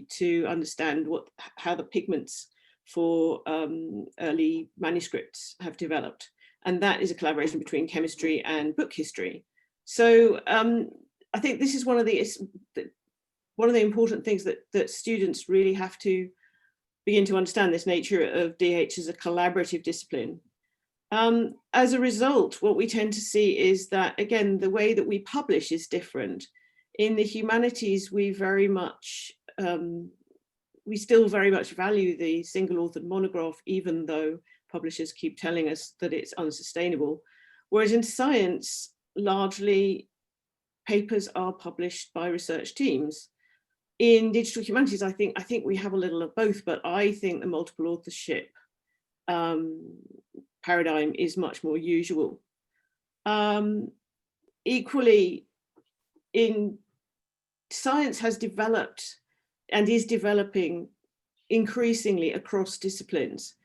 to understand how the pigments for early manuscripts have developed. And that is a collaboration between chemistry and book history. So I think this is one of the important things that students really have to begin to understand, this nature of DH as a collaborative discipline. As a result, what we tend to see is that, again, the way that we publish is different. In the humanities, we still very much value the single authored monograph, even though publishers keep telling us that it's unsustainable. Whereas in science, largely papers are published by research teams. In digital humanities, I think we have a little of both, but I think the multiple authorship paradigm is much more usual. Equally, in science has developed and is developing increasingly across disciplines.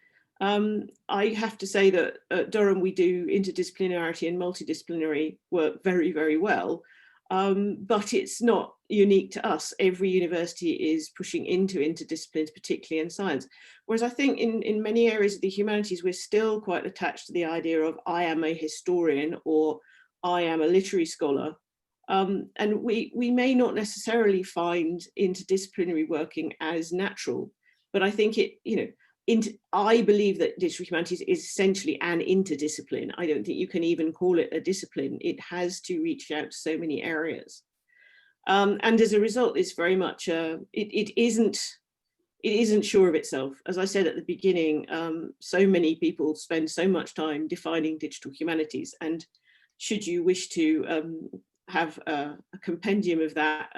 I have to say that at Durham we do interdisciplinarity and multidisciplinary work very, very well, but it's not unique to us. Every university is pushing into interdisciplines, particularly in science. Whereas I think in many areas of the humanities, we're still quite attached to the idea of I am a historian or I am a literary scholar. And we may not necessarily find interdisciplinary working as natural, but I think I believe that digital humanities is essentially an interdiscipline. I don't think you can even call it a discipline. It has to reach out to so many areas. And as a result, it's very much, it isn't sure of itself. As I said at the beginning, so many people spend so much time defining digital humanities, and should you wish to have a compendium of that,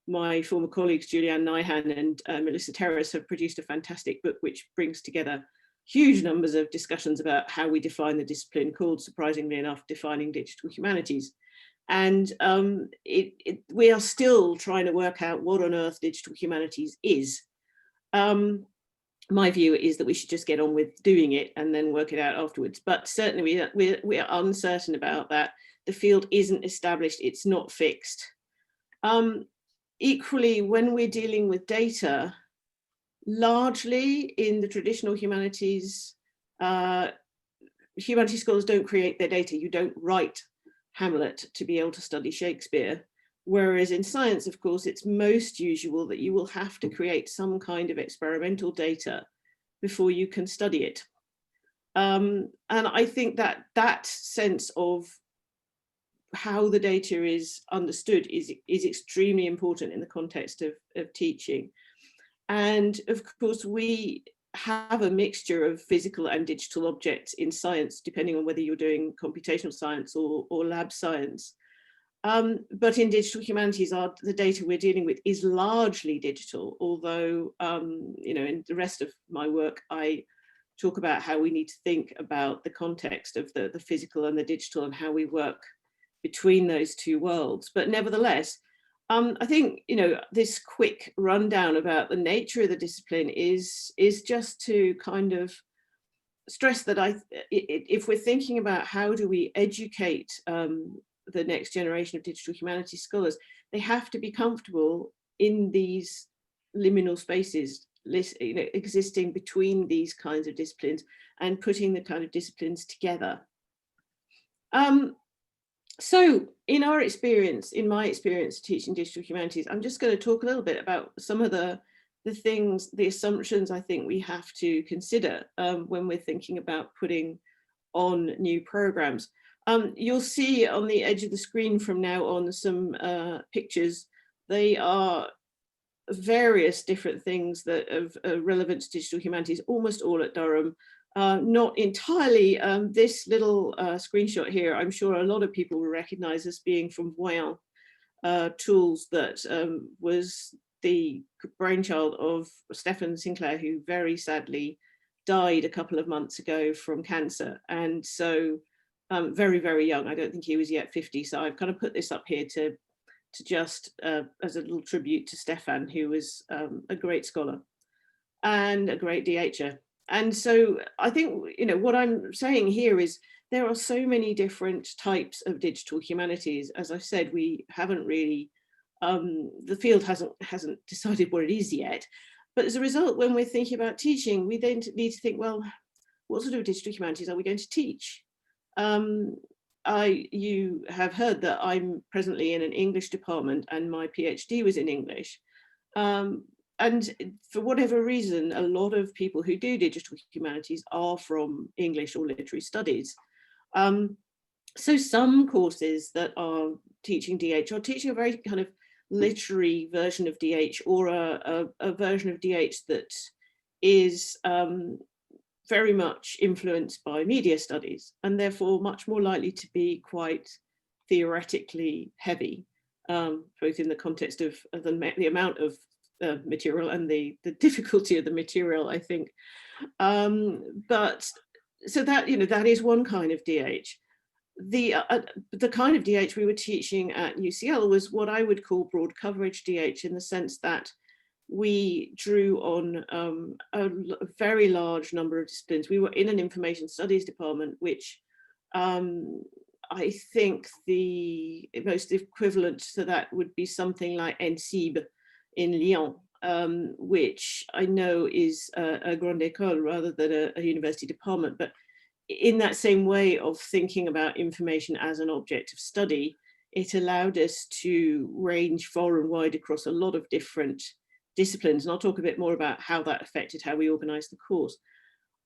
my former colleagues Julianne Nyhan and Melissa Terrace have produced a fantastic book which brings together huge numbers of discussions about how we define the discipline, called, surprisingly enough, Defining Digital Humanities. And we are still trying to work out what on earth digital humanities is. My view is that we should just get on with doing it and then work it out afterwards. But certainly we are uncertain about that. The field isn't established, it's not fixed. Equally, when we're dealing with data, largely in the traditional humanities, humanities scholars don't create their data. You don't write Hamlet to be able to study Shakespeare. Whereas in science, of course, it's most usual that you will have to create some kind of experimental data before you can study it. And I think that that sense of how the data is understood is extremely important in the context of teaching. And of course, we have a mixture of physical and digital objects in science, depending on whether you're doing computational science or lab science. But in digital humanities, the data we're dealing with is largely digital, although in the rest of my work, I talk about how we need to think about the context of the physical and the digital and how we work between those two worlds. But nevertheless, I think this quick rundown about the nature of the discipline is just to kind of stress that if we're thinking about how do we educate the next generation of digital humanities scholars, they have to be comfortable in these liminal spaces, existing between these kinds of disciplines and putting the kind of disciplines together. So in my experience teaching digital humanities, I'm just going to talk a little bit about some of the things, the assumptions I think we have to consider when we're thinking about putting on new programs. You'll see on the edge of the screen from now on some pictures. They are various different things that are relevant to digital humanities, almost all at Durham. Not entirely. This little screenshot here, I'm sure a lot of people will recognize as being from Voyant Tools, that was the brainchild of Stephen Sinclair, who very sadly died a couple of months ago from cancer. And so very, very young. I don't think he was yet 50. So I've kind of put this up here to just as a little tribute to Stefan, who was a great scholar and a great DHer. And so I think, what I'm saying here is there are so many different types of digital humanities. As I said, we haven't really The field hasn't decided what it is yet. But as a result, when we're thinking about teaching, we then need to think, well, what sort of digital humanities are we going to teach? You have heard that I'm presently in an English department and my PhD was in English. And for whatever reason, a lot of people who do digital humanities are from English or literary studies. So some courses that are teaching DH are teaching a very kind of literary version of DH, or a version of DH that is very much influenced by media studies, and therefore much more likely to be quite theoretically heavy, both in the context of the amount of material and the difficulty of the material, I think. But so that, that is one kind of DH. The kind of DH we were teaching at UCL was what I would call broad coverage DH, in the sense that we drew on a very large number of disciplines. We were in an information studies department, which I think the most equivalent to that would be something like ENSIB in Lyon, which I know is a grande école rather than a university department. But in that same way of thinking about information as an object of study, it allowed us to range far and wide across a lot of different disciplines. And I'll talk a bit more about how that affected how we organized the course.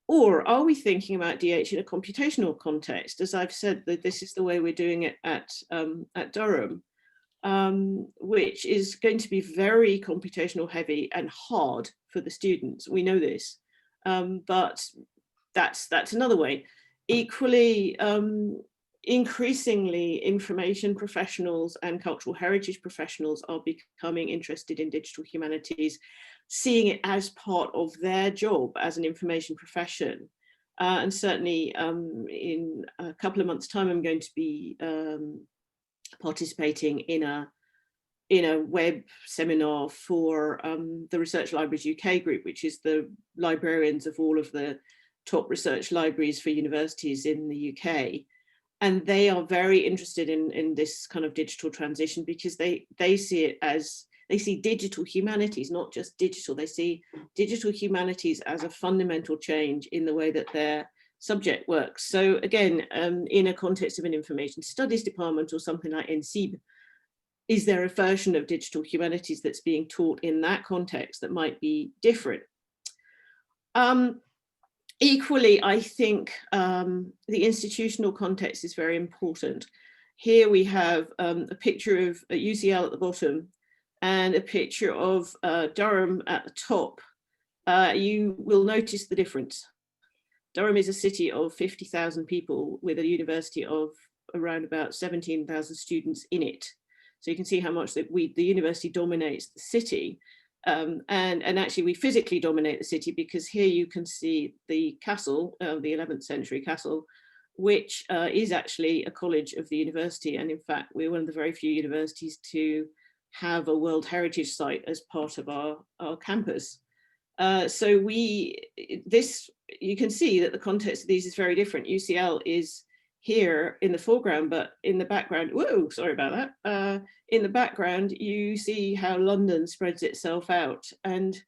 Or are we thinking about DH in a computational context? As I've said, that this is the way we're doing it at Durham, which is going to be very computational heavy and hard for the students. We know this, but that's another way. Equally, increasingly, information professionals and cultural heritage professionals are becoming interested in digital humanities, seeing it as part of their job as an information profession. And certainly in a couple of months' time, I'm going to be participating in a web seminar for the Research Libraries UK group, which is the librarians of all of the top research libraries for universities in the UK. And they are very interested in this kind of digital transition, because they see it as, they see digital humanities, not just digital, they see digital humanities as a fundamental change in the way that their subject works. So again, in a context of an information studies department or something like ENSIB, is there a version of digital humanities that's being taught in that context that might be different? Equally, I think the institutional context is very important. Here we have a picture of UCL at the bottom and a picture of Durham at the top. You will notice the difference. Durham is a city of 50,000 people with a university of around about 17,000 students in it. So you can see how much that the university dominates the city. And actually we physically dominate the city, because here you can see the castle, the 11th century castle, which is actually a college of the university. And in fact, we're one of the very few universities to have a World Heritage Site as part of our campus. So you can see that the context of these is very different. UCL is here in the foreground, but in the background, whoa, sorry about that. In the background, you see how London spreads itself out, and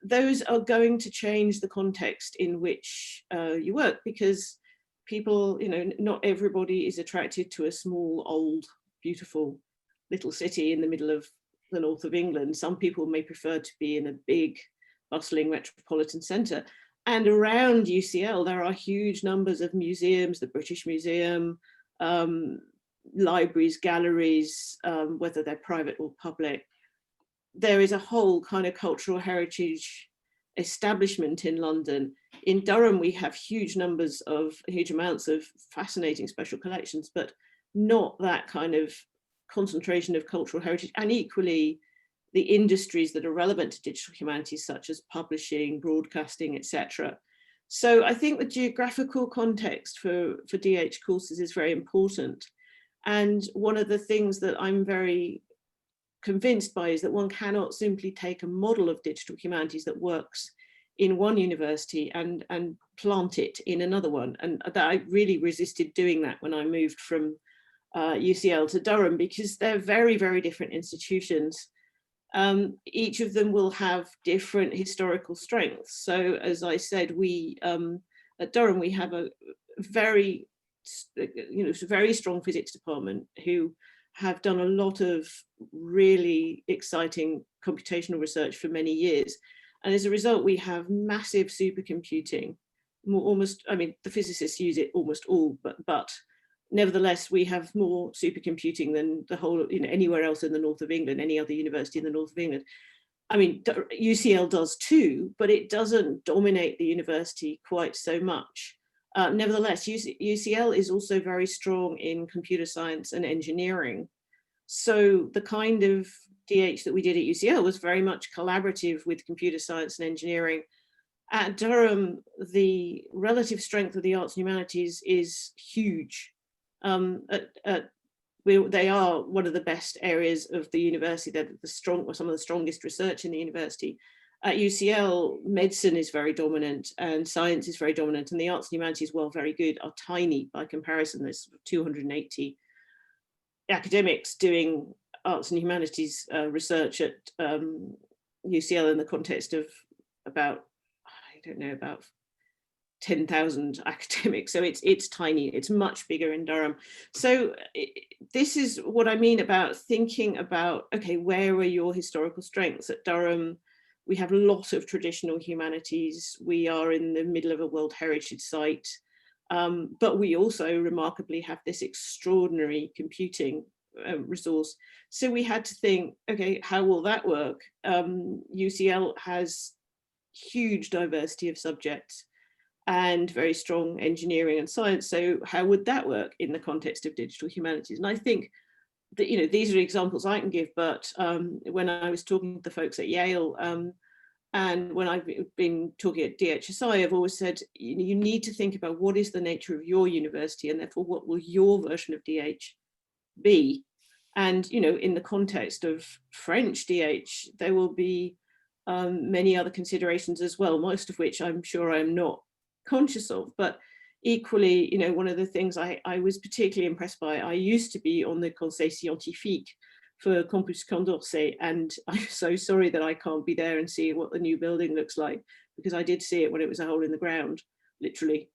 those are going to change the context in which you work, because people, not everybody is attracted to a small, old, beautiful little city in the middle of the north of England. Some people may prefer to be in a big, bustling metropolitan centre. And around UCL, there are huge numbers of museums, the British Museum, libraries, galleries, whether they're private or public. There is a whole kind of cultural heritage establishment in London. In Durham, we have huge amounts of fascinating special collections, but not that kind of concentration of cultural heritage. And equally, the industries that are relevant to digital humanities, such as publishing, broadcasting, etc. So I think the geographical context for DH courses is very important. And one of the things that I'm very convinced by is that one cannot simply take a model of digital humanities that works in one university and plant it in another one. And that I really resisted doing that when I moved from UCL to Durham, because they're very, very different institutions. Each of them will have different historical strengths. So as I said, we at Durham, we have a very, very strong physics department who have done a lot of really exciting computational research for many years. And as a result, we have massive supercomputing. Almost, I mean, the physicists use it almost all, but nevertheless, we have more supercomputing than the whole, anywhere else in the north of England, any other university in the north of England. I mean, UCL does too, but it doesn't dominate the university quite so much. Nevertheless, UCL is also very strong in computer science and engineering. So the kind of DH that we did at UCL was very much collaborative with computer science and engineering. At Durham, the relative strength of the arts and humanities is huge. They are one of the best areas of the university. They're some of the strongest research in the university. At UCL, medicine is very dominant and science is very dominant, and the arts and humanities, while very good, are tiny by comparison. There's 280 academics doing arts and humanities research at UCL in the context of about 10,000 academics. So it's tiny, it's much bigger in Durham. So this is what I mean about thinking about, okay, where are your historical strengths? At Durham, we have a lot of traditional humanities. We are in the middle of a World Heritage Site, but we also remarkably have this extraordinary computing resource. So we had to think, okay, how will that work? UCL has huge diversity of subjects and very strong engineering and science. So how would that work in the context of digital humanities? And I think that, these are examples I can give, but when I was talking to the folks at Yale, and when I've been talking at DHSI, I've always said, you need to think about what is the nature of your university, and therefore what will your version of DH be? And, in the context of French DH, there will be many other considerations as well, most of which I'm sure I'm not conscious of. But equally, one of the things I was particularly impressed by, I used to be on the Conseil Scientifique for Campus Condorcet, and I'm so sorry that I can't be there and see what the new building looks like, because I did see it when it was a hole in the ground, literally.